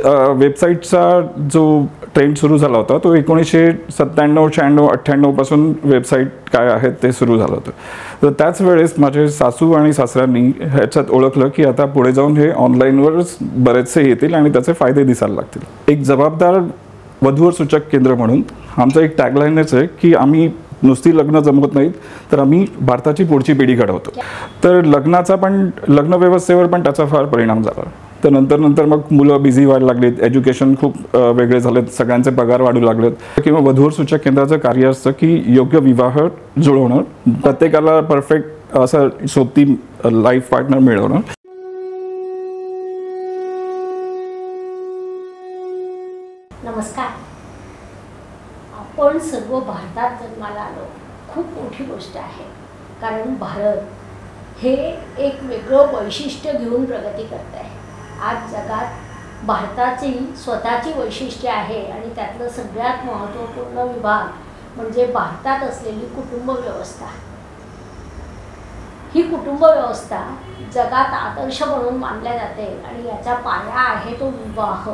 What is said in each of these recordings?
वेबसाईटचा जो ट्रेंड सुरू झाला होता तो 1997, 96, 98 पासून वेबसाईट काय आहेत ते सुरू झालं होतं. तर त्याच वेळेस माझे सासू आणि सासऱ्यांनी ह्याच्यात ओळखलं की आता पुढे जाऊन हे ऑनलाईनवरच बरेचसे येतील आणि त्याचे फायदे दिसायला लागतील. एक जबाबदार वधूवर सूचक केंद्र म्हणून आमचं एक टॅगलाईनच आहे की आम्ही नुसती लग्न जमवत नाहीत तर आम्ही भारताची पुढची पिढी घडवतो. तर लग्न व्यवस्थेवर पण त्याचा फार परिणाम झाला. तर नंतर मग मुलं बिझी व्हायला लागलीत, एज्युकेशन खूप वेगळे झालेत, सगळ्यांचे पगार वाढू लागलेत. किंवा वधूवर सूचक केंद्राचं कार्य असतं की योग्य विवाह जुळवणं, प्रत्येकाला परफेक्ट असं सोबती लाईफ पार्टनर मिळवणं. नमस्कार. आपण सर्व भारतात जन्माला आलो, खूप मोठी गोष्ट आहे. कारण भारत हे एक वेगळं वैशिष्ट्य घेऊन प्रगती करत आहे. आज जगात भारताची स्वतःची वैशिष्ट्य आहे आणि त्यातलं सगळ्यात महत्त्वपूर्ण विभाग म्हणजे भारतात असलेली कुटुंब व्यवस्था. ही कुटुंब व्यवस्था जगात आदर्श म्हणून मानल्या जाते आणि याचा पाया आहे तो विवाह.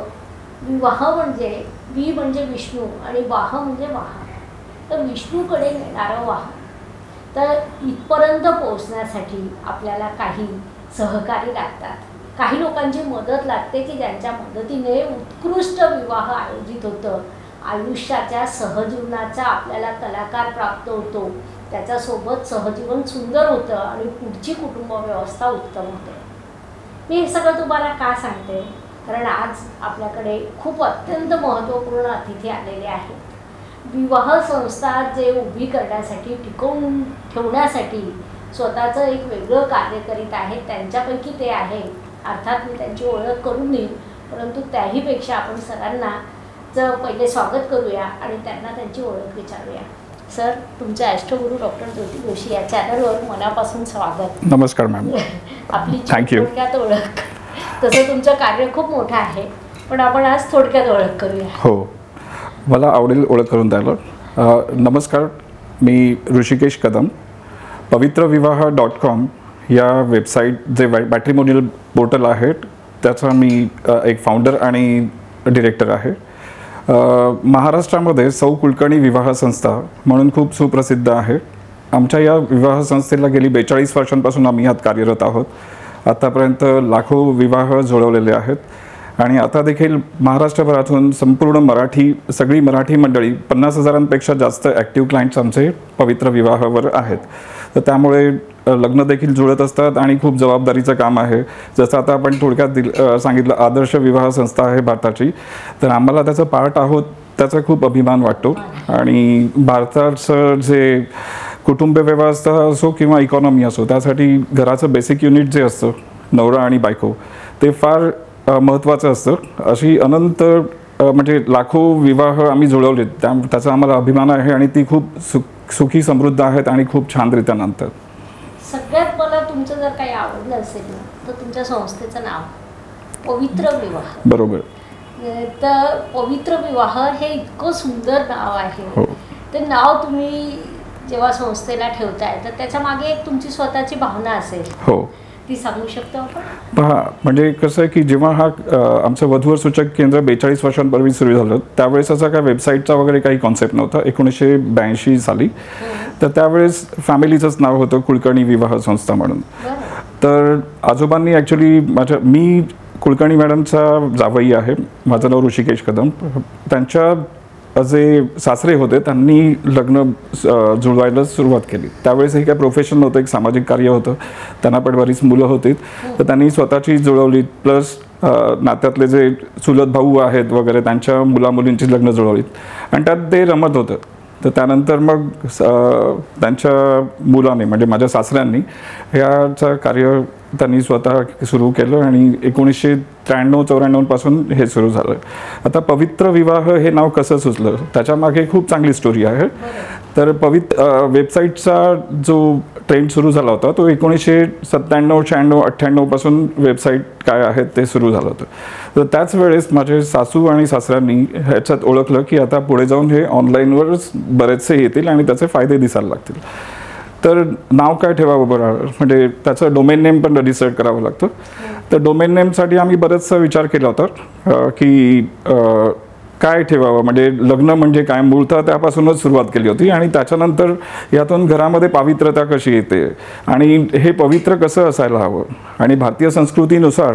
विवाह म्हणजे वि म्हणजे विष्णू आणि वाह म्हणजे वाहन. तर विष्णूकडे नेणारं वाहन. तर इथपर्यंत पोहोचण्यासाठी आपल्याला काही सहकारी लागतात, काही लोकांची मदत लागते की ज्यांच्या मदतीने उत्कृष्ट विवाह आयोजित होतं. आयुष्याच्या सहजीवनाचा आपल्याला कलाकार प्राप्त होतो, त्याच्यासोबत सहजीवन सुंदर होतं आणि पुढची कुटुंब व्यवस्था उत्तम होते. मी हे सगळं तुम्हाला का सांगते? कारण आज आपल्याकडे खूप अत्यंत महत्त्वपूर्ण अतिथी आलेले आहेत. विवाह संस्था जे उभी करण्यासाठी, टिकवून ठेवण्यासाठी स्वतःचं एक वेगळं कार्य करीत आहेत, त्यांच्यापैकी ते आहे. अर्थात मी त्यांची ओळख करून देईन, परंतु त्याहीपेक्षा आपण सरांना पहिले स्वागत करूया आणि त्यांना त्यांची ओळख विचारूया. सर, तुमचे ॲस्ट्रोगुरू डॉक्टर ज्योती जोशी या चॅनलवर मनापासून स्वागत. नमस्कार मॅम. आपली थोडक्यात ओळख. तसं तुमचं कार्य खूप मोठं आहे, पण आपण आज थोडक्यात ओळख करूया. हो, मला आवडेल ओळख करून द्यायला. नमस्कार, मी ऋषिकेश कदम. पवित्रविवाह.com या वेबसाईट जे मॅट्रिमोनियल पोर्टल आहे त्याचा मी एक फाउंडर आणि डिरेक्टर आहे. महाराष्ट्रामध्ये सौ कुलकर्णी विवाह संस्था म्हणून खूप सुप्रसिद्ध आहे. आमच्या या विवाह संस्थेला गेली 42 वर्षांपासून आम्ही यात कार्यरत आहोत. आतापर्यंत लाखो विवाह जुळवलेले आहेत आणि आता देखील महाराष्ट्रभरातून संपूर्ण सगळी मराठी मंडळी 50,000पेक्षा जास्त ॲक्टिव्ह क्लायंट्स आमचे पवित्र विवाहावर आहेत. तर त्यामुळे लग्न देखील जुळत असतात आणि खूप जबाबदारीचं काम आहे. जसं आता आपण थोडक्यात सांगितलं, आदर्श विवाह संस्था आहे भारताची. तर आम्हाला त्याचं पार्ट आहोत, त्याचा खूप अभिमान वाटतो. आणि भारताचं जे कुटुंब व्यवस्था असो किंवा इकॉनॉमी असो, त्यासाठी घराचं बेसिक युनिट जे असतं नवरा आणि बायको, ते फार महत्त्वाचं असतं. अशी अनंत म्हणजे लाखो विवाह आम्ही जुळवलेत, त्याचा आम्हाला अभिमान आहे आणि ती खूप सुखी समृद्ध आहेत आणि खूप छानरित्या नांदतात. सगळ्यात मला तुमचं जर काही आवडलं असेल ना, तर तुमच्या संस्थेचं नाव पवित्र विवाह. बरोबर. तर पवित्र विवाह हे इतकं सुंदर नाव आहे. हो. ते नाव तुम्ही जेव्हा संस्थेला ठेवताय तर त्याच्या मागे एक तुमची स्वतःची भावना असेल. हो, ती सांगू शकतो आपण? पहा, म्हणजे कसं आहे की जेव्हा हा आमचं वधूवर सूचक केंद्र 42 वर्षांपूर्वी सुरू झालं, त्यावेळेस असा काय वेबसाईटचा वगैरे काही कॉन्सेप्ट नव्हता. 1982 साली. तर त्यावेळेस फॅमिलीचंच नाव होतं कुलकर्णी विवाह संस्था म्हणून. तर आजोबांनी ॲक्च्युली मी कुलकर्णी मॅडमचा जावई आहे, माझं नाव ऋषिकेश कदम. त्यांच्या जे सासरे होते त्यांनी लग्न जुळवायला सुरुवात केली. त्यावेळेस हे काय प्रोफेशन नव्हतं, एक सामाजिक कार्य होतं. त्यांना पण बरीच मुलं होती, तर त्यांनी स्वतःची जुळवली. प्लस नात्यातले जे चुलत भाऊ आहेत वगैरे त्यांच्या मुलामुलींची लग्न जुळवलीत आणि त्यात ते रमत होतं. तर त्यानंतर मग त्यांच्या मुलाने म्हणजे माझ्या सासऱ्यांनी ह्याचं कार्य त्यांनी स्वतः सुरू केलं आणि 1993-94 पासून हे सुरू झालं. आता पवित्र विवाह हे नाव कसं सुचलं त्याच्यामागे खूप चांगली स्टोरी आहे. तर वेबसाईटचा जो ट्रेंड सुरू झाला होता तो 1997, 96, 98 पासून वेबसाईट काय आहेत ते सुरू झालं होतं. तर त्याच वेळेस माझे सासू आणि सासऱ्यांनी ह्याच्यात ओळखलं की आता पुढे जाऊन हे ऑनलाईनवरच बरेचसे येतील आणि त्याचे फायदे दिसायला लागतील. तर नाव काय ठेवावं बरं, म्हणजे त्याचं डोमेन नेम पण रजिस्टर करावं लागतं. तर डोमेन नेमसाठी आम्ही बराचसा विचार केला होता की काय ठेवावं, म्हणजे लग्न म्हणजे काय, मूळतः त्यापासूनच सुरुवात केली होती. आणि त्याच्यानंतर यातून घरामध्ये पावित्रता कशी येते आणि हे पवित्र कसं असायला हवं, आणि भारतीय संस्कृतीनुसार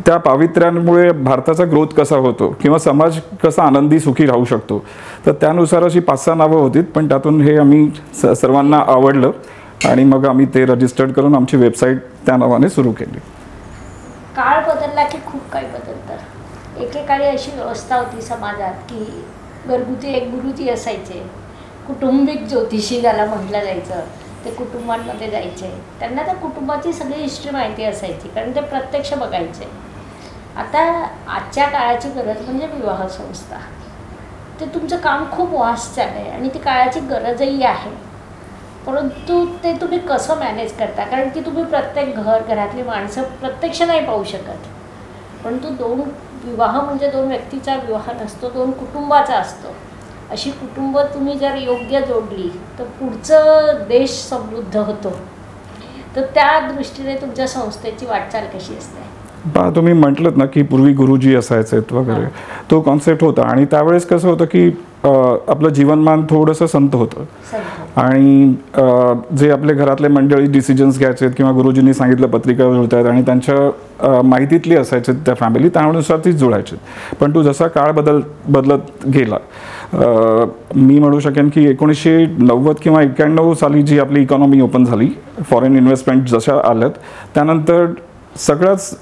त्या पावित्र्यामुळे भारताचा ग्रोथ कसा होतो किंवा समाज कसा आनंदी सुखी राहू शकतो. तर त्यानुसार अशी 5-6 नावं होती, पण त्यातून हे आम्ही सर्वांना आवडलं आणि मग आम्ही ते रजिस्टर्ड करून आमची वेबसाईट त्या नावाने सुरू केली. काळ बदलला की खूप काही बदलतं. एकेकाळी अशी व्यवस्था होती समाजात की घरगुती एक गुरुजी असायचे, कुटुंबिक ज्योतिषी ज्याला म्हटलं जायचं, ते कुटुंबांमध्ये जायचे, त्यांना त्या कुटुंबाची सगळी हिस्ट्री माहिती असायची कारण ते प्रत्यक्ष बघायचे. आता आजच्या काळाची गरज म्हणजे विवाह संस्था. ते तुमचं काम खूप वास्ट चाललं आहे आणि ती काळाची गरजही आहे, परंतु ते तुम्ही कसं मॅनेज करता, कारण की तुम्ही प्रत्येक घरातली माणसं प्रत्यक्ष नाही पाहू शकत. परंतु दोन विवाह म्हणजे दोन व्यक्तीचा विवाह नसतो, दोन कुटुंबाचा असतो. अशी कुटुंब तुम्ही जर योग्य जोडली तर पुढचं देश समृद्ध होतो. तर त्या दृष्टीने तुमच्या संस्थेची वाटचाल कशी असते? तुम्ही म्हटलं ना की पूर्वी गुरुजी असायचेत वगैरे, तो कॉन्सेप्ट होता. आणि त्यावेळेस कसं होतं की आपलं जीवनमान थोडंसं संत होतं आणि जे आपले घरातले मंडळी डिसिजन्स घ्यायचे किंवा गुरुजींनी सांगितलं पत्रिका जुळतायत आणि त्यांच्या माहितीतली असायचे त्या फॅमिली, त्यानुसार तीच जुळायची. पण तो जसा काळ बदलत गेला, मी म्हणू शकेन की 1990 किंवा 91 साली जी आपली इकॉनॉमी ओपन झाली, फॉरेन इन्व्हेस्टमेंट जशा आल्यात, त्यानंतर सगळ्याच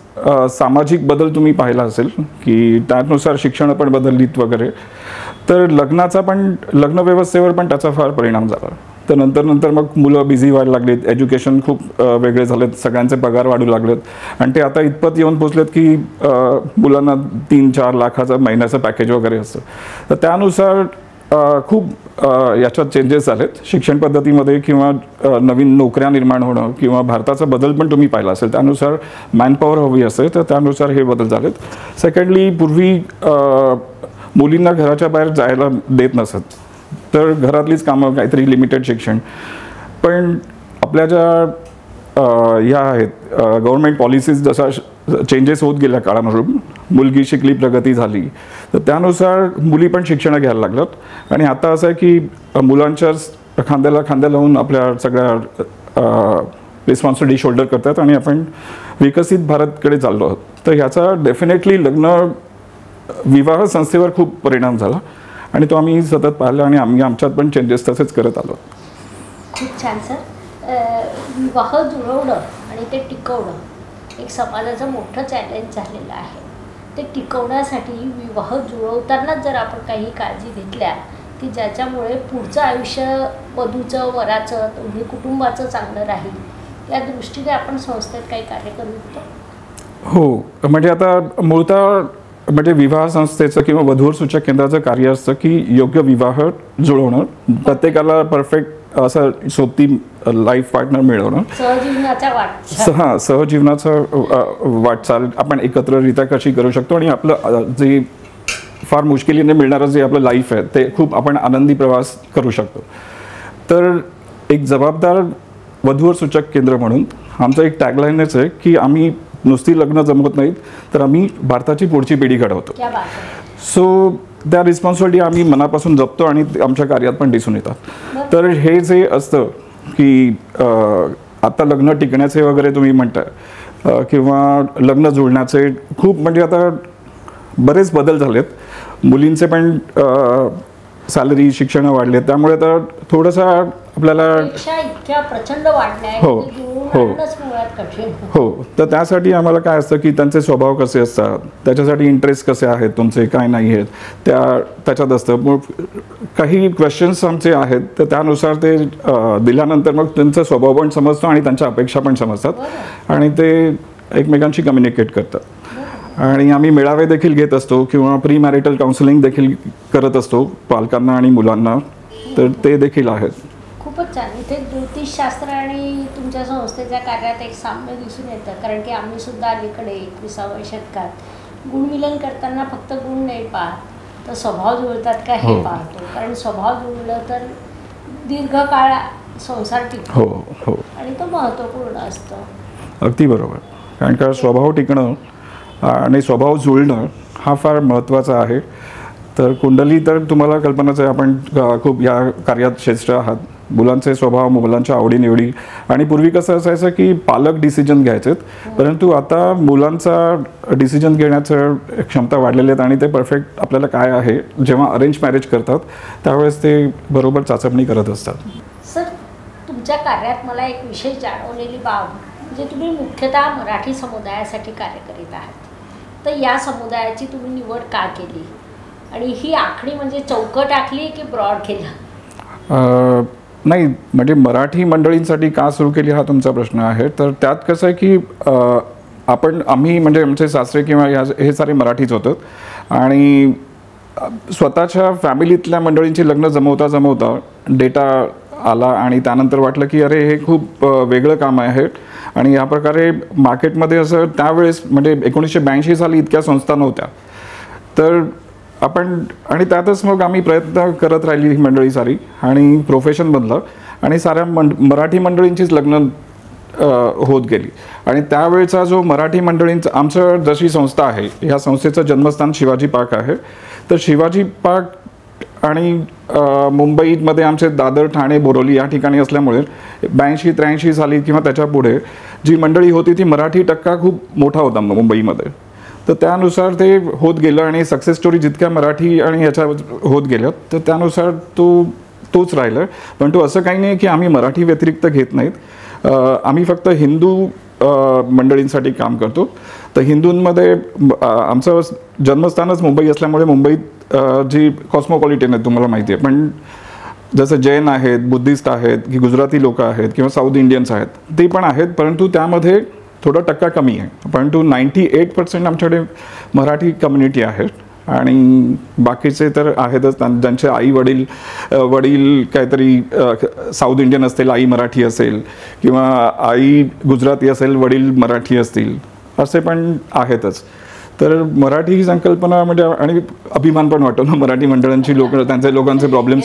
सामाजिक बदल तुम्ही पाहिला असेल की त्यानुसार शिक्षण पण बदललीत वगैरे. तर लग्न व्यवस्थेवर पण त्याचा फार परिणाम झाला. तर नंतर मग मुलं बिझी व्हायला लागलीत, एज्युकेशन खूप वेगळे झालेत, सगळ्यांचे पगार वाढू लागलेत आणि ते आता इतपत येऊन पोचलेत की मुलांना 3-4 लाखाचं महिन्याचं पॅकेज वगैरे असतं. तर त्यानुसार खूप याच्यात चेंजेस झालेत शिक्षण पद्धतीमध्ये किंवा नवीन नोकऱ्या निर्माण होणं किंवा भारताचा बदल पण तुम्ही पाहिला असेल. त्यानुसार मॅनपॉवर हवी असेल तर त्यानुसार हे बदल झालेत. सेकंडली, पूर्वी मुलींना घराच्या बाहेर जायला देत नसत, तर घरातलीच कामं, काहीतरी लिमिटेड शिक्षण. पण आपल्या ज्या ह्या आहेत गव्हर्नमेंट पॉलिसीज जसा चेंजेस होत गेल्या काळानुरूप, मुलगी शिकली, प्रगती झाली, तर त्यानुसार मुली पण शिक्षण घ्यायला लागल्यात. आणि आता असं आहे की मुलांच्या खांद्याला खांद्या लावून आपल्या सगळ्या रिस्पॉन्सिबिलिटी शोल्डर करतात आणि आपण विकसित भारतकडे चाललो आहोत. तर ह्याचा डेफिनेटली विवाह संस्थेवर खूप परिणाम झाला आणि तो आम्ही सतत पाहिला आणि आम्ही आमच्यात पण चेंजेस तसेच करत आलो. खूप छान सर. विवाह जुळवणं आणि ते टिकवणं एक समाजाचं मोठं चॅलेंज झालेलं आहे. ते टिकवण्यासाठी विवाह जुळवतानाच जर आपण काही काळजी घेतल्या की ज्याच्यामुळे पुढचं आयुष्य वधूचं, वराचं, दोन्ही कुटुंबाचं चांगलं राहील, या दृष्टीने आपण संस्थेत काही कार्य करू शकतो. हो, म्हणजे आता मूळतः म्हणजे विवाह संस्थेचं किंवा वधूवर सूचक केंद्राचं कार्य असतं की योग्य विवाह जुळवणं, प्रत्येकाला परफेक्ट असं सोबती लाईफ पार्टनर मिळवणं, सहजीवनाचं वाटचाल आपण एकत्ररित्या कशी करू शकतो आणि आपलं जे फार मुश्किलीने मिळणारं जे आपलं लाईफ आहे ते खूप आपण आनंदी प्रवास करू शकतो. तर एक जबाबदार वधूवर सूचक केंद्र म्हणून आमचं एक टॅगलाईनच आहे की आम्ही नुसती लग्न जमवत नाहीत, तर आम्ही भारताची पुढची पिढी घडवतो. सो त्या रिस्पॉन्सिबिलिटी आम्ही मनापासून जपतो आणि आमच्या कार्यात पण दिसून येतात. तर हे जे असतं की आता लग्न टिकण्याचे वगैरे तुम्ही म्हणताय किंवा लग्न जुळण्याचे खूप म्हणजे आता बरेच बदल झालेत. मुलींचे पण सॅलरी, शिक्षण वाढले, त्यामुळे आता थोडंसं आपल्याला इतक्या प्रचंड वाढल्या. हो, तर त्यासाठी आम्हाला काय असतं की त्यांचे स्वभाव कसे असतात, त्याच्यासाठी इंटरेस्ट कसे आहेत तुमचे, काय नाही आहेत, त्याच्यात असतं. मग काही क्वेश्चन्स आमचे आहेत तर त्यानुसार ते दिल्यानंतर मग त्यांचा स्वभाव पण समजतो आणि त्यांच्या अपेक्षा पण समजतात आणि ते एकमेकांशी कम्युनिकेट करतात. आणि आम्ही मेळावे देखील घेत असतो किंवा प्री मॅरिटल काउन्सिलिंग देखील करत असतो पालकांना आणि मुलांना, तर ते देखील आहेत. खूपच छान. इथे ज्योतिषशास्त्र आणि तुमच्या संस्थेच्या कार्यात एक साम्य दिसून येतं, कारण की आम्ही सुद्धा अलीकडे 21व्या शतकात गुणमिलन करताना फक्त गुण नाही पाहत, तर स्वभाव जुळतात का हे पाहतो. कारण स्वभाव जुळलं तर दीर्घकाळ संसार टिकतो. हो हो, आणि तो महत्त्वपूर्ण असतो. अगदी बरोबर. कारण का स्वभाव टिकणं आणि स्वभाव जुळणं हा फार महत्त्वाचा आहे. तर कुंडली तर तुम्हाला कल्पनाच आहे, आपण खूप या कार्यात श्रेष्ठ आहात. मुलांचे स्वभाव, मुलांच्या आवडीनिवडी, आणि पूर्वी कसं असायचं की पालक डिसिजन घ्यायचेत, परंतु आता मुलांचा डिसिजन घेण्याचं क्षमता वाढलेली आहेत आणि ते परफेक्ट आपल्याला काय आहे जेव्हा अरेंज मॅरेज करतात त्यावेळेस ते बरोबर चाचपणी करत असतात. सर, तुमच्या कार्यात मला एक विशेष जाणवलेली बाब म्हणजे तुम्ही मुख्यतः मराठी समुदायासाठी कार्य करीत आहात. तर या समुदायाची तुम्ही निवड का केली आणि ही आखणी म्हणजे चौकट आखली की ब्रॉड केलं? नाही, म्हणजे मराठी मंडळींसाठी का सुरू केली हा तुमचा प्रश्न आहे. तर त्यात कसं आहे की आम्ही म्हणजे आमचे सासरे किंवा हे सारे मराठीच होतं आणि स्वतःच्या फॅमिलीतल्या मंडळींची लग्न जमवता जमवता डेटा आला आणि त्यानंतर वाटलं की अरे हे खूप वेगळं काम आहे आणि या प्रकारे मार्केटमध्ये असं त्यावेळेस म्हणजे 1982 साली इतक्या संस्था नव्हत्या. तर आणि त्यातच मग आम्ही प्रयत्न करत राहिली ही मंडळी सारी आणि प्रोफेशन बनलं आणि साऱ्या मराठी मंडळींचीच लग्न होत गेली. आणि त्यावेळचा जो मराठी मंडळींचा आमचं जशी संस्था आहे, ह्या संस्थेचं जन्मस्थान शिवाजी पार्क आहे. तर शिवाजी पार्क आणि मुंबईमध्ये आमचे दादर, ठाणे, बोरोली या ठिकाणी असल्यामुळे 82-83 साली किंवा त्याच्या पुढे जी मंडळी होती ती मराठी टक्का खूप मोठा होता मुंबईमध्ये. तर त्यानुसार ते होत गेलं आणि सक्सेस स्टोरी जितक्या मराठी आणि ह्याच्या होत गेल्या तर त्यानुसार तोच राहिलं. पण तो असं काही नाही की आम्ही मराठी व्यतिरिक्त घेत नाहीत. आम्ही फक्त हिंदू मंडळींसाठी काम करतो. तर हिंदूंमध्ये आमचं जन्मस्थानच मुंबई असल्यामुळे मुंबईत जी कॉस्मोपॉलिटन आहे तुम्हाला माहिती आहे, पण जसं जैन आहेत, बुद्धिस्ट आहेत, की गुजराती लोक आहेत किंवा साऊथ इंडियन्स आहेत ते पण आहेत, परंतु त्यामध्ये थोडा टक्का कमी आहे. परंतु 98% आमच्याकडे मराठी कम्युनिटी आहे आणि बाकीचे तर आहेतच ज्यांचे आई वडील काहीतरी साऊथ इंडियन असतील, आई मराठी असेल किंवा आई गुजराती असेल, वडील मराठी असतील, असे पण आहेतच. तर मराठी ही संकल्पना म्हणजे आणि अभिमान पण वाटतो ना मराठी मंडळांची. लोकांचे प्रॉब्लेम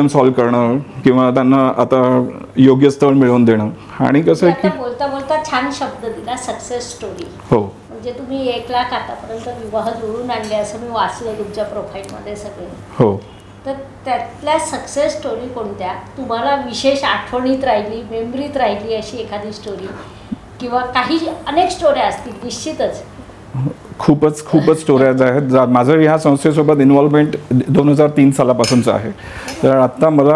सॉल्व्ह करणं किंवा त्यांना आता योग्य स्थळ मिळवून देणं. आणि कसं आहे की बोलता बोलता छान शब्द दिला, सक्सेस स्टोरी. हो, म्हणजे तुम्ही 1 लाख आतापर्यंत विवाह जुळून आणले असं मी वाचलं तुमच्या प्रोफाईलमध्ये सगळे. हो. तर त्यातल्या सक्सेस स्टोरी कोणत्या तुम्हाला विशेष आठवणीत राहिली, मेमरीत राहिली अशी एखादी स्टोरी किंवा काही अनेक स्टोऱ्या असतील निश्चितच? खूपच स्टोऱ्याज आहेत. माझं ह्या संस्थेसोबत इन्व्हॉल्वमेंट 2003 सालापासूनचं आहे. तर आत्ता मला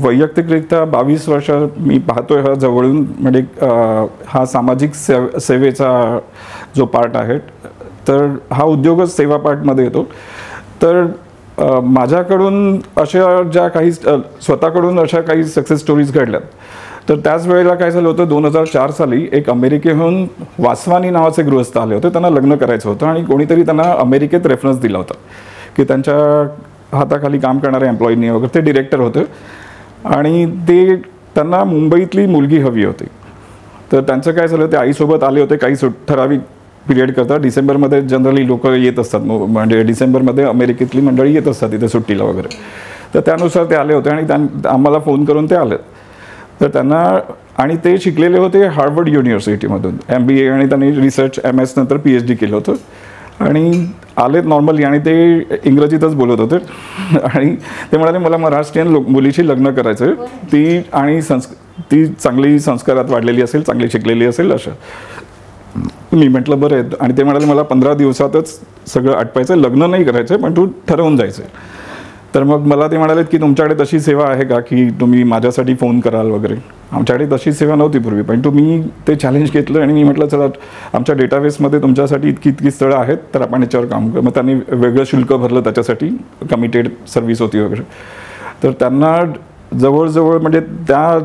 वैयक्तिकरित्या 22 वर्ष मी पाहतोय हा जवळून. म्हणजे हा सामाजिक सेवेचा जो पार्ट आहे, तर हा उद्योगच सेवा पार्टमध्ये येतो. तर माझ्याकडून अशा ज्या काही स्वतःकडून अशा काही सक्सेस स्टोरीज घडल्यात. तर त्याच वेळेला काय झालं होतं, 2004 साली एक अमेरिकेहून वासवानी नावाचे गृहस्थ आले होते. त्यांना लग्न करायचं होतं आणि कोणीतरी त्यांना अमेरिकेत रेफरन्स दिला होता की त्यांच्या हाताखाली काम करणाऱ्या एम्प्लॉईनी वगैरे, ते डिरेक्टर होते आणि त्यांना मुंबईतली मुलगी हवी होती. तर त्यांचं काय झालं, ते आईसोबत आले होते काही ठराविक पिरियड करता. डिसेंबरमध्ये जनरली लोक येत असतात, म्हणजे डिसेंबरमध्ये अमेरिकेतली मंडळी येत असतात इथे सुट्टीला वगैरे. तर त्यानुसार ते आले होते आणि आम्हाला फोन करून ते आले. तर त्यांना आणि ते शिकलेले होते हार्वर्ड युनिव्हर्सिटीमधून MBA आणि त्यांनी रिसर्च MS नंतर PhD केलं होतं आणि आलेत नॉर्मली आणि ते इंग्रजीतच बोलत होते आणि ते म्हणाले मला महाराष्ट्रीयन मुलीशी लग्न करायचं आहे, ती चांगली संस्कारात वाढलेली असेल, चांगली शिकलेली असेल असं. मी म्हटलं बरं आहे. आणि ते म्हणाले मला 15 दिवसातच सगळं आटपायचं, लग्न नाही करायचं पण तू ठरवून जायचं. तर मग मला ते म्हणालेत की तुमच्याकडे तशी सेवा आहे का की तुम्ही माझ्यासाठी फोन कराल वगैरे. आमच्याकडे तशी सेवा नव्हती पूर्वी, पण तुम्ही ते चॅलेंज घेतलं आणि मी म्हटलं चला आमच्या डेटाबेसमध्ये तुमच्यासाठी इतकी स्थळं आहेत तर आपण याच्यावर काम करू. मग त्यांनी वेगळं शुल्क भरलं त्याच्यासाठी, कमिटेड सर्व्हिस होती वगैरे. तर त्यांना जवळजवळ म्हणजे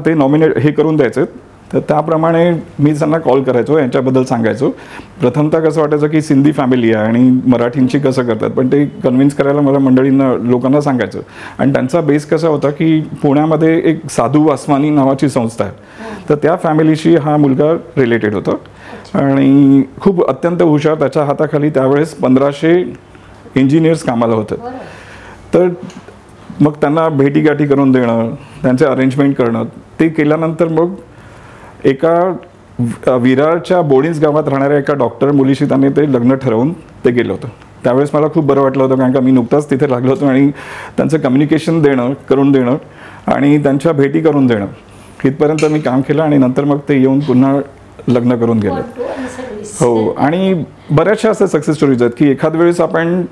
ते नॉमिनेट हे करून द्यायचे. तर त्याप्रमाणे मी त्यांना कॉल करायचो, यांच्याबद्दल सांगायचो. प्रथमतः कसं वाटायचं की सिंधी फॅमिली आहे आणि मराठींची कसं करतात, पण ते कन्व्हिन्स करायला मला लोकांना सांगायचं. आणि त्यांचा बेस कसा होता की पुण्यामध्ये एक साधू वासवानी नावाची संस्था आहे, तर त्या फॅमिलीशी हा मुलगा रिलेटेड होता आणि खूप अत्यंत हुशार. त्याच्या हाताखाली त्यावेळेस 1500 इंजिनियर्स कामाला होतं. तर मग त्यांना भेटीगाठी करून देणं, त्यांचे अरेंजमेंट करणं, ते केल्यानंतर मग एका विरारच्या बोडीन्स गावात राहणाऱ्या एका डॉक्टर मुलीशी त्यांनी ते लग्न ठरवून ते गेलं होतं. त्यावेळेस मला खूप बरं वाटलं होतं, कारण का मी नुकताच तिथे लागलो होतो आणि त्यांचं कम्युनिकेशन करून देणं आणि त्यांच्या भेटी करून देणं इथपर्यंत मी काम केलं. आणि नंतर मग ते येऊन पुन्हा लग्न करून गेले. हो, आणि बऱ्याचशा अशा सक्सेस स्टोरीज आहेत की एखाद वेळेस आपण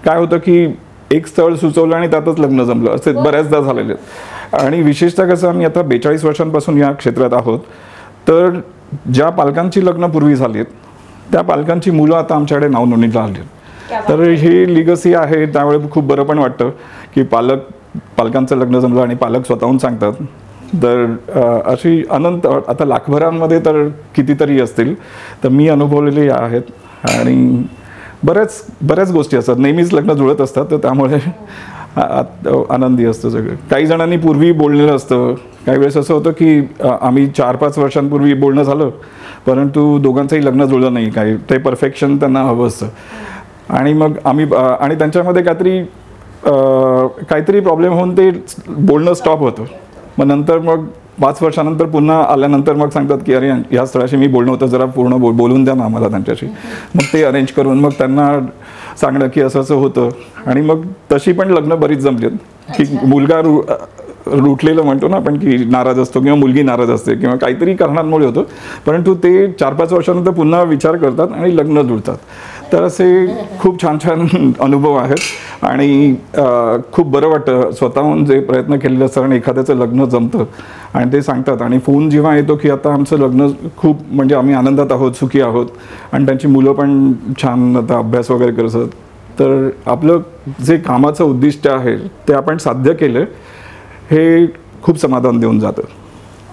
काय होतं की एक स्थळ सुचवलं आणि त्यातच लग्न जमलं, असे बऱ्याचदा झालेले आहेत. आणि विशेषतः कसं आम्ही आता 42 वर्षांपासून या क्षेत्रात आहोत, तर ज्या पालकांची लग्न पूर्वी झाली आहेत त्या पालकांची मुलं आता आमच्याकडे नाव नोंदणीला आली आहेत. तर ही लिगसी आहे. त्यामुळे खूप बरं पण वाटतं की पालकांचं लग्न जमलं आणि पालक स्वतःहून सांगतात. तर अशी अनंत, आता लाखभरांमध्ये तर कितीतरी असतील, तर मी अनुभवलेले आहेत. आणि बऱ्याच गोष्टी असतात, नेहमीच लग्न जुळत असतात, तर त्यामुळे आनंदी असतं सगळं. काही जणांनी पूर्वी बोललेलं असतं, काही वेळेस असं होतं की आम्ही 4-5 वर्षांपूर्वी बोलणं झालं, परंतु दोघांचंही लग्न जुळलं नाही. काही ते परफेक्शन त्यांना हवं असतं. आणि मग आणि त्यांच्यामध्ये काहीतरी प्रॉब्लेम होऊन ते बोलणं स्टॉप होतं. मग नंतर मग 5 वर्षानंतर पुन्हा आल्यानंतर मग सांगतात की अरे या स्थळाशी मी बोलणं होतं, जरा पूर्ण बोलून द्या ना आम्हाला त्यांच्याशी. मग ते अरेंज करून मग त्यांना सांगणं की असं असं होतं. आणि मग तशी पण लग्न बरीच जमलीत की मुलगा रुटलेलं म्हणतो ना आपण की नाराज असतो किंवा मुलगी नाराज असते किंवा काहीतरी कारणांमुळे होतं, परंतु ते 4-5 वर्षानंतर पुन्हा विचार करतात आणि लग्न जुळतात. तर असे खूप छान अनुभव आहेत. आणि खूप बरं वाटतं स्वतःहून जे प्रयत्न केलेले असतात आणि एखाद्याचं लग्न जमतं आणि ते सांगतात. आणि फोन जेव्हा येतो की आता आमचं लग्न खूप म्हणजे आम्ही आनंदात आहोत, सुखी आहोत, आणि त्यांची मुलं पण छान आता अभ्यास वगैरे करतात, तर आपलं जे कामाचं उद्दिष्ट आहे ते आपण साध्य केलं हे खूप समाधान देऊन जातं.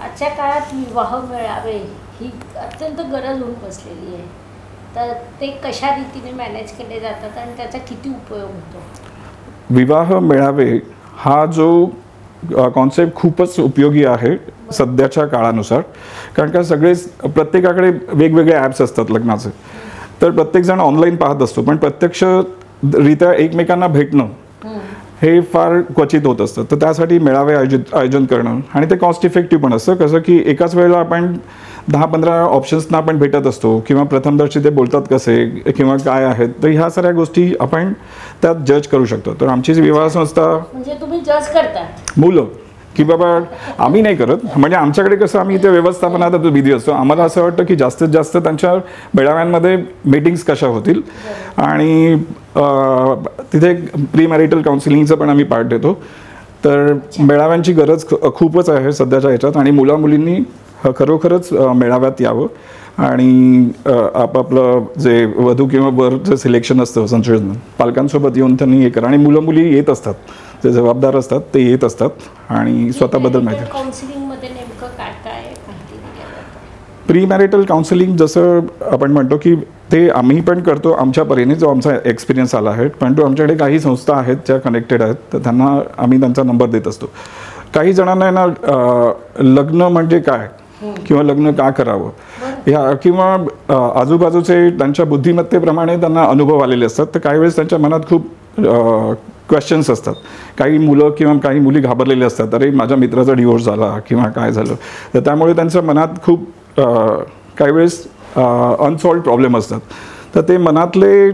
आजच्या काळात विवाह मेळावे ही अत्यंत गरज होऊन बसलेली आहे. तर ते कशा रीतीने मॅनेज केले जातात आणि त्याचा किती उपयोग होतो? विवाह मेळावे हा जो कॉन्सेप्ट खूपच उपयोगी आहे सध्याच्या काळानुसार. कारण का प्रत्येकाकडे वेगवेगळे ॲप्स असतात लग्नाचे, तर प्रत्येकजण ऑनलाईन पाहत असतो, पण प्रत्यक्षरित्या एकमेकांना भेटणं हे फार क्वचित होत असतं. तर त्यासाठी मेळावे आयोजन करणं, आणि ते कॉस्ट इफेक्टिव्ह पण असतं. कसं की एकाच वेळेला आपण 10-15 ऑप्शन्सना आपण भेटत असतो, किंवा प्रथमदर्शी ते बोलतात कसे किंवा काय आहेत, तर ह्या सगळ्या गोष्टी आपण त्यात जज करू शकतो. तर आमची विवाह संस्था म्हणजे तुम्ही जज करता मुलं की बाबा आम्ही नाही करत, म्हणजे आमच्याकडे कसं आम्ही इथे व्यवस्थापनात विधी असतो. आम्हाला असं वाटतं की जास्तीत जास्त त्यांच्या मेळाव्यांमध्ये मीटिंग्स कशा होतील, आणि तिथे प्री मॅरिटल काउन्सिलिंगचं पण आम्ही पार्ट देतो. तर मेळाव्यांची गरज खूपच आहे सध्याच्या ह्याच्यात, आणि मुलामुलींनी खरोखरच मेळाव्यात यावं. आणि आपापलं जे वधू किंवा वर जे सिलेक्शन असतं, संशोधन पालकांसोबत येऊन त्यांनी हे करा. आणि मुलं मुली येत असतात, जे जबाबदार असतात ते येत असतात आणि स्वतःबद्दल माहिती. काउन्सिलिंगमध्ये नेमकं काय काय माहिती दिली जाते? प्री मॅरिटल काउन्सिलिंग जसं आपण म्हणतो की ते आम्ही पण करतो आमच्या परीने, जो आमचा एक्सपिरियन्स आला आहे. परंतु आमच्याकडे काही संस्था आहेत ज्या कनेक्टेड आहेत, तर त्यांना आम्ही त्यांचा नंबर देत असतो. काही जणांना ना लग्न म्हणजे काय किंवा लग्न का करावं ह्या, किंवा आजूबाजूचे त्यांच्या बुद्धिमत्तेप्रमाणे त्यांना अनुभव आलेले असतात. तर काही वेळेस त्यांच्या मनात खूप क्वेश्चन्स असतात. काही मुलं किंवा काही मुली घाबरलेले असतात, अरे माझ्या मित्राचा डिवोर्स झाला किंवा काय झालं. तर त्यामुळे त्यांच्या मनात खूप काही वेळेस अनसॉल्ड प्रॉब्लेम असतात. तर ते मनातले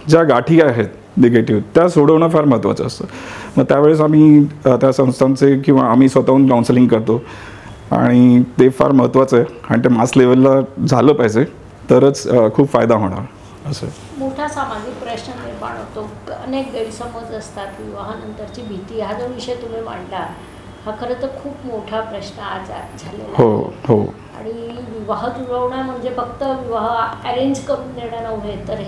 ज्या गाठी आहेत निगेटिव्ह, त्या सोडवणं फार महत्त्वाचं असतं. मग त्यावेळेस आम्ही त्या संस्थांचे किंवा आम्ही स्वतःहून काउन्सिलिंग करतो, आणि ते फार महत्त्वाचं आहे. आणि ते मास लेवलला झालं पाहिजे, तरच खूप फायदा होणार. असं मोठा सामाजिक प्रश्न निर्माण होतो. अनेक गैरसमज असतात, विवाहानंतरची भीती. हा जो विषय तुम्ही मांडला हा खरं तर खूप मोठा प्रश्न आज झालेला हो. आणि विवाह जुळवणं म्हणजे फक्त विवाह अरेंज करून देणं नव्हे, तर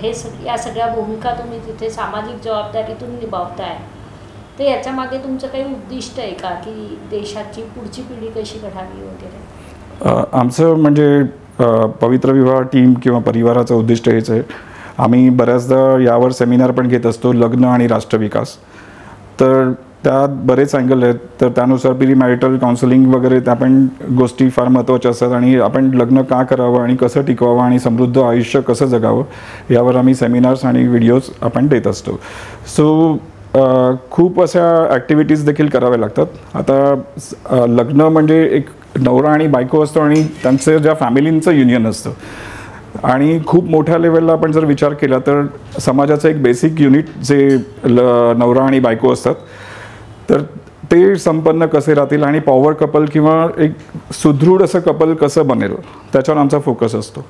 या सगळ्या भूमिका तुम्ही तिथे सामाजिक जबाबदारीतून निभावताय. तर याच्या मागे तुमचं काही उद्दिष्ट आहे का, की देशाची पुढची पिढी कशी घडावी वगैरे? आमचं म्हणजे पवित्र विवाह टीम किंवा परिवाराचं उद्दिष्ट हेच आहे. आम्ही बऱ्याचदा यावर सेमिनार पण घेत असतो, लग्न आणि राष्ट्रविकास. तर त्यात बरेच अँगल आहेत. तर त्यानुसार प्री मॅरिटल काउन्सिलिंग वगैरे त्या पण गोष्टी फार महत्त्वाच्या असतात. आणि आपण लग्न का करावं आणि कसं टिकवावं आणि समृद्ध आयुष्य कसं जगावं यावर आम्ही सेमिनार्स आणि व्हिडिओज आपण देत असतो. सो खूप अशा ॲक्टिव्हिटीज देखील कराव्या लागतात. आता लग्न म्हणजे एक नवरा आणि बायको असतो आणि त्यांचं ज्या फॅमिलींचं युनियन असतं आणि खूप मोठ्या लेवलला आपण जर विचार केला तर समाजाचं एक बेसिक युनिट जे नवरा आणि बायको असतात तर ते संपन्न कसे राहतील आणि पॉवर कपल किंवा एक सुदृढ असं कपल कसं बनेल त्याच्यावर आमचा फोकस असतो.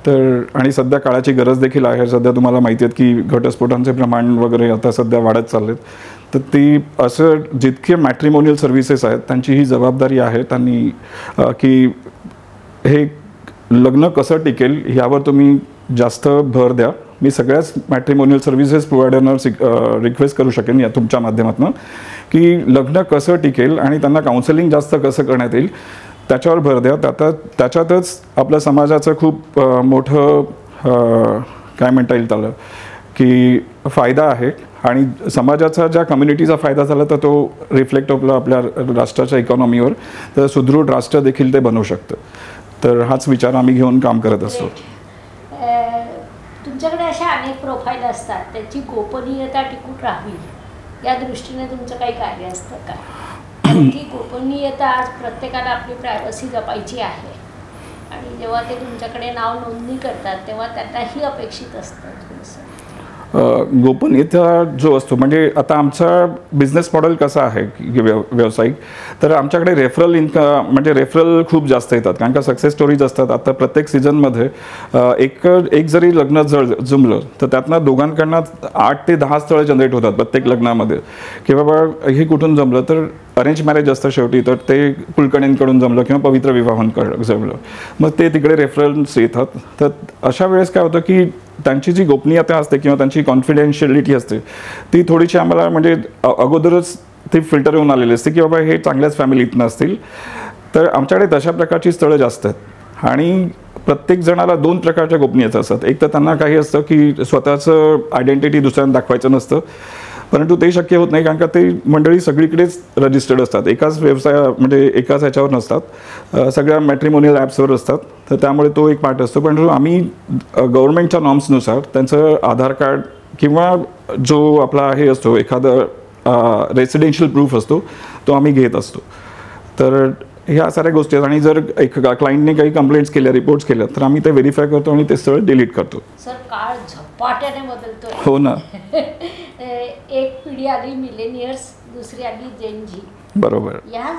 तर आणि सध्या काळाची गरज देखील आहे. सध्या तुम्हाला माहिती आहेत की घटस्फोटांचे प्रमाण वगैरे आता सध्या वाढत चाललेत. तर ती असं जितके मॅट्रिमोनियल सर्व्हिसेस आहेत त्यांची ही जबाबदारी आहे त्यांनी की हे लग्न कसं टिकेल ह्यावर तुम्ही जास्त भर द्या. मी सगळ्याच मॅट्रिमोनियल सर्व्हिसेस प्रोव्हायडरना रिक्वेस्ट करू शकेन या तुमच्या माध्यमातून की लग्न कसं टिकेल आणि त्यांना काउन्सिलिंग जास्त कसं करण्यात येईल त्याच्यावर भर द्या. त्याच्यातच आपल्या समाजाचं खूप मोठं काय म्हणता येईल त्याला की फायदा आहे आणि समाजाचा ज्या कम्युनिटीचा फायदा झाला तर तो रिफ्लेक्ट होतो आपल्या राष्ट्राच्या इकॉनॉमीवर. तर सुदृढ राष्ट्र देखील ते बनवू शकतं. तर हाच विचार आम्ही घेऊन काम करत असतो. तुमच्याकडे अशा अनेक प्रोफाईल असतात त्याची गोपनीयता टिकून राहावी या दृष्टीने तुमचं काही कार्य असतं का? ती गोपनीयता आज प्रत्येकाला आपली प्रायव्हसी जपायची आहे आणि जेव्हा ते तुमच्याकडे नाव नोंदणी करतात तेव्हा त्यांनाही अपेक्षित असतं थोडंसं. गोपनीयता जो असतो म्हणजे आता आमचा बिझनेस मॉडेल कसा आहे की व्यावसायिक तर आमच्याकडे रेफरल म्हणजे रेफरल खूप जास्त येतात कारण का सक्सेस स्टोरीज असतात. आता प्रत्येक सीझनमध्ये एक जरी लग्न जमलं तर त्यातनं दोघांकडनं 8 ते 10 स्थळं जनरेट होतात प्रत्येक लग्नामध्ये की बाबा हे कुठून जमलं तर अरेंज मॅरेज असतं शेवटी तर ते कुलकर्णींकडून जमलं किंवा पवित्र विवाहांकडून जमलं मग ते तिकडे रेफरन्स येतात. तर अशा वेळेस काय होतं की त्यांची जी गोपनीयता असते किंवा त्यांची कॉन्फिडेन्शियलिटी असते ती थोडीशी आम्हाला म्हणजे अगोदरच ती फिल्टर येऊन आलेली असते की बाबा हे चांगल्याच फॅमिलीतनं असतील. तर आमच्याकडे तशा प्रकारची स्थळं जास्त आहेत आणि प्रत्येक जणाला 2 प्रकारच्या गोपनीयता असतात. एक तर त्यांना काही असतं की स्वतःचं आयडेंटिटी दुसऱ्यांना दाखवायचं नसतं परंतु ते शक्य होत नाही कारण का ते मंडळी सगळीकडेच रजिस्टर्ड असतात. एकाच व्यवसाय म्हणजे एकाच ह्याच्यावर नसतात सगळ्या मॅट्रिमोनियल ॲप्सवर असतात. तर त्यामुळे तो एक पार्ट असतो. पण आम्ही गव्हर्नमेंटच्या नॉर्म्सनुसार त्यांचं आधार कार्ड किंवा जो आपला हे असतो एखादं रेसिडेन्शियल प्रूफ असतो तो आम्ही घेत असतो. तर ह्या साऱ्या गोष्टी आहेत आणि जर एक क्लायंटने काही कंप्लेंट्स केल्या रिपोर्ट्स केल्या तर आम्ही ते व्हेरीफाय करतो आणि ते स्थळ डिलीट करतो. सर काळ झपाट्याने बदलतो. हो ना. एक पिढी आली मिलेनियर्स दुसरी आली जेन झी. बरोबर. या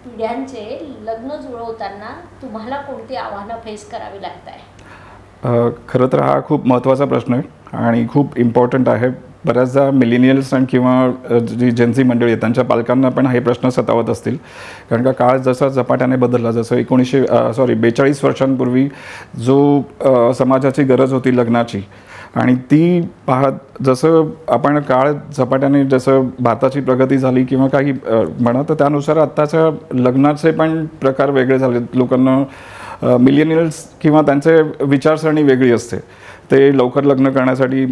पिढ्यांचे लग्न जुळवताना तुम्हाला कोणती आव्हानं फेस करावी लागत आहे? खरं तर हा खूप महत्त्वाचा प्रश्न आहे आणि खूप इम्पॉर्टंट आहे. बऱ्याचदा मिलेनियल्स आणि किंवा जी जेनझी मंडळी आहेत त्यांच्या पालकांना पण हे प्रश्न सतावत असतील कारण का काळ जसा झपाट्याने बदलला जसं 42 वर्षांपूर्वी जो समाजाची गरज होती लग्नाची आणि ती पाहत जसं आपण काळ झपाट्याने जसं भारताची प्रगती झाली किंवा काही म्हणा तर त्यानुसार आत्ताच्या लग्नाचे पण प्रकार वेगळे झाले. लोकांना मिलेनियल्स किंवा त्यांचे विचारसरणी वेगळी असते. ते लवकर लग्न करण्यासाठी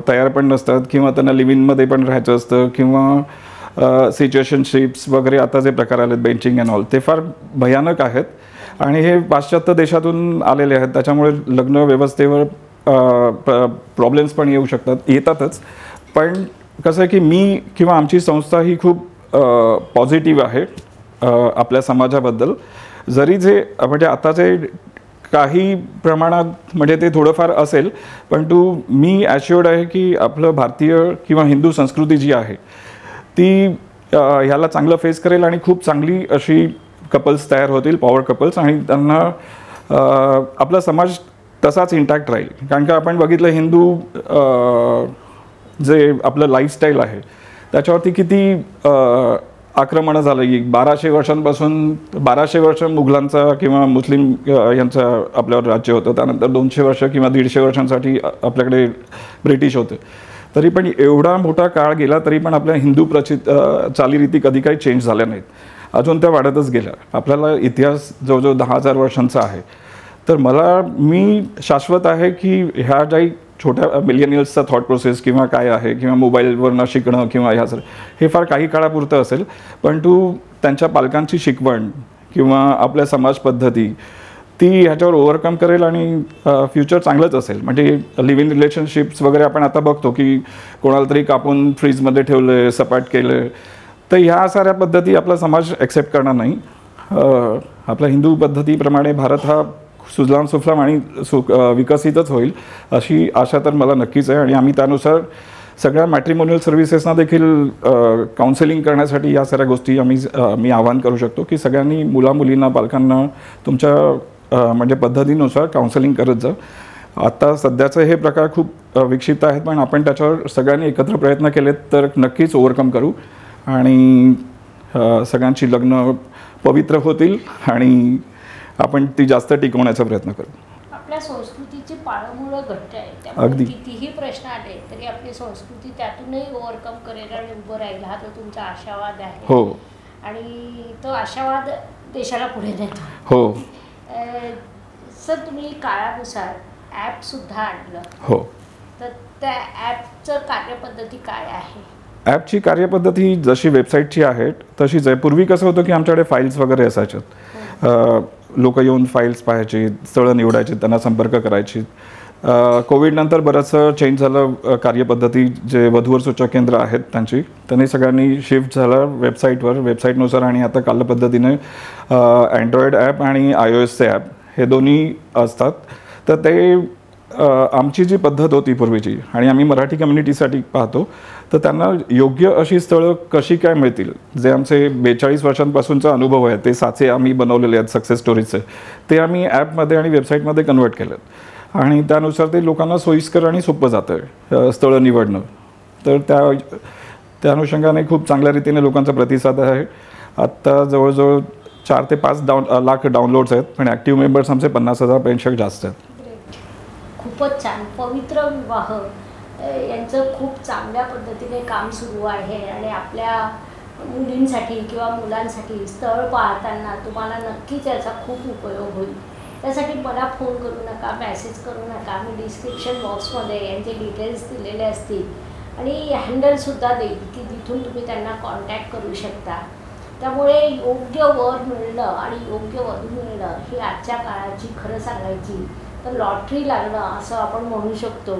तयार पण नसतात किंवा त्यांना लिव्ह इनमध्ये पण राहायचं असतं किंवा सिच्युएशनशिप्स वगैरे आता जे प्रकार आलेत बेंचिंग अँड ऑल ते फार भयानक आहेत आणि हे पाश्चात्य देशातून आलेले आहेत. त्याच्यामुळे लग्न व्यवस्थेवर प्रॉब्लेम्स पण येऊ शकतात येतातच. पण कसं आहे की मी किंवा आमची संस्था ही खूप पॉझिटिव्ह आहे आपल्या समाजाबद्दल. जरी जे म्हणजे आता जे काही प्रमाणात म्हणजे ते थोडंफार असेल पण मी ॲश्युअर्ड आहे की आपलं भारतीय किंवा हिंदू संस्कृती जी आहे ती ह्याला चांगलं फेस करेल आणि खूप चांगली अशी कपल्स तयार होतील पॉवर कपल्स आणि त्यांना आपला समाज तसाच इंटॅक्ट राहील. कारण का आपण बघितलं हिंदू जे आपलं लाईफस्टाईल आहे त्याच्यावरती किती आक्रमणं झालं की 1200 वर्षांपासून 1200 वर्ष मुघलांचा किंवा मुस्लिम यांचा आपल्यावर राज्य होतं. त्यानंतर 200 वर्ष किंवा 150 वर्षांसाठी आपल्याकडे ब्रिटिश होते. तरी पण एवढा मोठा काळ गेला तरी पण आपल्या हिंदू चालीरीती कधी काही चेंज झाल्या नाहीत. अजून त्या वाढतच गेल्या. आपल्याला इतिहास जवळजवळ 10,000 वर्षांचा आहे. तर मी शाश्वत आहे की ह्या ज्याही छोट्या मिलेनियल्सचा थॉट प्रोसेस किंवा काय आहे किंवा मोबाईलवरनं शिकणं किंवा ह्या सर हे फार काही काळापुरतं असेल पण त्यांच्या पालकांची शिकवण किंवा आपल्या समाज पद्धती ती ह्याच्यावर ओव्हरकम करेल आणि फ्युचर चांगलंच असेल. म्हणजे लिव्ह इन रिलेशनशिप्स वगैरे आपण आता बघतो की कोणाला तरी कापून फ्रीजमध्ये ठेवलं, सपाट केलं, तर ह्या साऱ्या पद्धती आपला समाज ॲक्सेप्ट करणार नाही. आपल्या हिंदू पद्धतीप्रमाणे भारत हा सुजलाम सुफलाम आणि विकसितच होईल अशी आशा तर मला नक्कीच आहे. आणि आम्ही त्यानुसार सगळ्या मॅट्रिमोनियल सर्व्हिसेसना देखील काउन्सिलिंग करण्यासाठी या साऱ्या गोष्टी मी आवाहन करू शकतो की सगळ्यांनी मुलामुलींना, पालकांना तुमच्या म्हणजे पद्धतीनुसार काउन्सिलिंग करत जा. आता सध्याचं हे प्रकार खूप विक्षिप्त आहेत, पण आपण त्याच्यावर सगळ्यांनी एकत्र प्रयत्न केलेत तर नक्कीच ओव्हरकम करू आणि सगळ्यांची लग्न पवित्र होतील आणि आपण ती जास्त टिकवण्याचा प्रयत्न करू. आपल्या संस्कृतीची पाळंमुळं घट्ट आहे, अगदी. त्यामुळे कितीही प्रश्न आले तरी आपली संस्कृती त्यातूनही ओव्हरकम करेल आणि उभं राहील, हा तो तुमचा आशावाद आहे. हो. आणि तो आशावाद देशाला पुढे नेतो. हो. सर, तुम्ही काळानुसार ॲपसुद्धा आणलं. हो. तर त्या ॲपचं कार्यपद्धती काय आहे? ॲपची कार्यपद्धती जशी वेबसाईटची आहे तशीच आहे. पूर्वी कसं होतं की आमच्याकडे फाईल्स वगैरे असायच्यात. लोक येऊन फाईल्स पाहायची, स्थळं निवडायची, त्यांना संपर्क करायची. कोविडनंतर बरंचसं चेंज झालं कार्यपद्धती. जे वधूवर सूचक केंद्र आहेत त्यांनी सगळ्यांनी शिफ्ट झालं वेबसाईटनुसार. आणि आता कालपद्धतीने अँड्रॉइड ॲप आणि iOSचे ॲप हे दोन्ही असतात. तर ते आमची जी पद्धत होती पूर्वीची आणि आम्ही मराठी कम्युनिटीसाठी पाहतो, तर त्यांना योग्य अशी स्थळं कशी काय मिळतील, जे आमचे 42 वर्षांपासूनचा अनुभव आहे, ते साचे आम्ही बनवलेले आहेत सक्सेस स्टोरीजचे, ते आम्ही ॲपमध्ये आणि वेबसाईटमध्ये कन्वर्ट केलं आणि त्यानुसार ते लोकांना सोयीस्कर आणि सोपं जातं आहे स्थळं निवडणं. तर त्या अनुषंगाने खूप चांगल्या रीतीने लोकांचा प्रतिसाद आहे. आत्ता जवळजवळ 4 ते 5 लाख डाउनलोड्स आहेत, पण ॲक्टिव्ह मेंबर्स आमचे 50,000पेक्षा जास्त आहेत. खूपच छान. पवित्र विवाह यांचं खूप चांगल्या पद्धतीने काम सुरू आहे आणि आपल्या मुलींसाठी किंवा मुलांसाठी स्थळ पाहताना तुम्हाला नक्कीच याचा खूप उपयोग होईल. त्यासाठी मला फोन करू नका, मेसेज करू नका. मी डिस्क्रिप्शन बॉक्समध्ये यांचे डिटेल्स दिलेले असतील आणि हँडलसुद्धा देईल की जिथून तुम्ही त्यांना कॉन्टॅक्ट करू शकता. त्यामुळे योग्य वर मिळणं आणि योग्य वधू मिळणं ही आजच्या काळाची खरं सांगायची तर लॉटरी लागणं असं आपण म्हणू शकतो,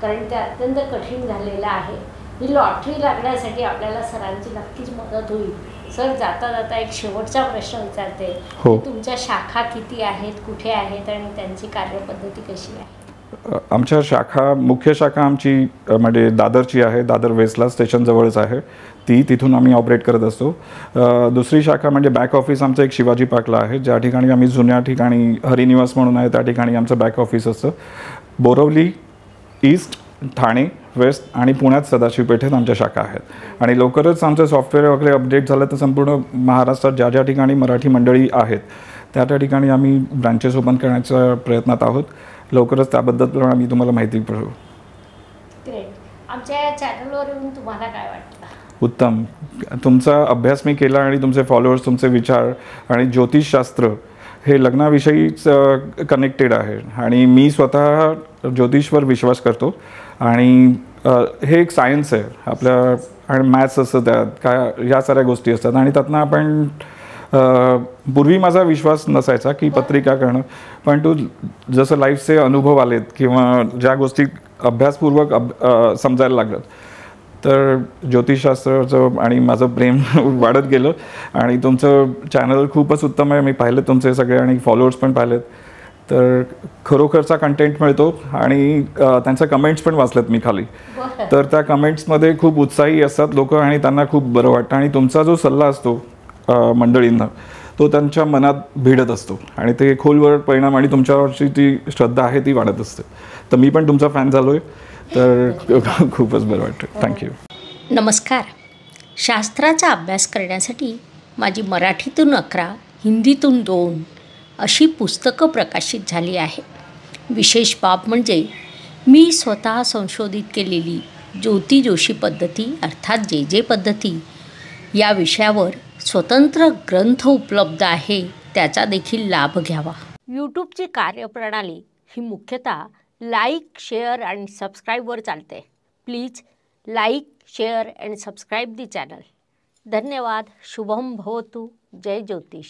कारण ते अत्यंत कठीण झालेलं आहे. ही लॉटरी लागण्यासाठी आपल्याला सरांची नक्कीच मदत होईल. सर, जाता जाता एक शेवटचा प्रश्न विचारते. हो. तुमच्या शाखा किती आहेत, कुठे आहेत आणि त्यांची कार्यपद्धती कशी आहे? आमच्या मुख्य शाखा आमची म्हणजे दादरची आहे. दादर वेस्टला स्टेशनजवळच आहे. तिथून आम्ही ऑपरेट करत असतो. दुसरी शाखा म्हणजे बॅक ऑफिस आमचं एक शिवाजी पार्कला आहे, ज्या ठिकाणी आम्ही जुन्या ठिकाणी हरिनिवास म्हणून आहे, त्या ठिकाणी आमचं बॅक ऑफिस असतं. बोरवली, ईस्ट, ठाणे, वेस्ट आणि पुण्यात सदाशिव पेठेत आमच्या शाखा आहेत. आणि लवकरच आमचं सॉफ्टवेअर वगैरे अपडेट झालं तर संपूर्ण महाराष्ट्रात ज्या ज्या ठिकाणी मराठी मंडळी आहेत त्या ठिकाणी आम्ही ब्रांचेस ओपन करण्याच्या प्रयत्नात आहोत. लवकरच त्याबद्दल आम्ही तुम्हाला माहिती पुरवू. ग्रेट. आमच्या चॅनलवर येऊन तुम्हाला काय वाटतं? उत्तम. तुमचा अभ्यास मी केला आणि तुमचे फॉलोअर्स, तुमचे विचार आणि ज्योतिषशास्त्र हे लग्नाविषयीच कनेक्टेड आहे आणि मी स्वतः ज्योतिषवर विश्वास करतो आणि हे एक सायन्स आहे आपल्या. आणि मॅथ्स असतं त्यात, काय या साऱ्या गोष्टी असतात आणि त्यातनं आपण पूर्वी माझा विश्वास नसायचा की पत्रिका करणं, पण जसं लाईफचे अनुभव आलेत किंवा ज्या गोष्टी अभ्यासपूर्वक समजायला लागल्यात, तर ज्योतिषशास्त्राचं आणि माझं प्रेम वाढत गेलं. आणि तुमचं चॅनल खूपच उत्तम आहे. मी पाहिलं तुमचे सगळे आणि फॉलोअर्स पण पाहिलेत, तर खरोखरचा कंटेंट मिळतो. आणि त्यांच्या कमेंट्स पण वाचल्यात मी खाली, तर त्या कमेंट्समध्ये खूप उत्साही असतात लोक आणि त्यांना खूप बरं वाटतं. आणि तुमचा जो सल्ला असतो मंडळींना, तो त्यांच्या मनात भिडत असतो आणि ते खोलवर परिणाम आणि तुमच्यावरची ती श्रद्धा आहे ती वाढत असते. तर मी पण तुमचा फॅन झालो आहे, तर खूपच बरं वाटतं. थँक्यू. नमस्कार. शास्त्राचा अभ्यास करण्यासाठी माझी मराठीतून 11, हिंदीतून 2 अशी पुस्तकं प्रकाशित झाली आहे. विशेष बाब म्हणजे मी स्वतः संशोधित केलेली ज्योती जोशी पद्धती अर्थात जे पद्धती या विषयावर स्वतंत्र ग्रंथ उपलब्ध आहे, त्याचा देखील लाभ घ्यावा. यूट्यूबची कार्यप्रणाली ही मुख्यतः लाईक, शेअर आणि सबस्क्राईबवर चालते. Please like, share and subscribe the channel. धन्यवाद. शुभम भवतु. जय ज्योतिष.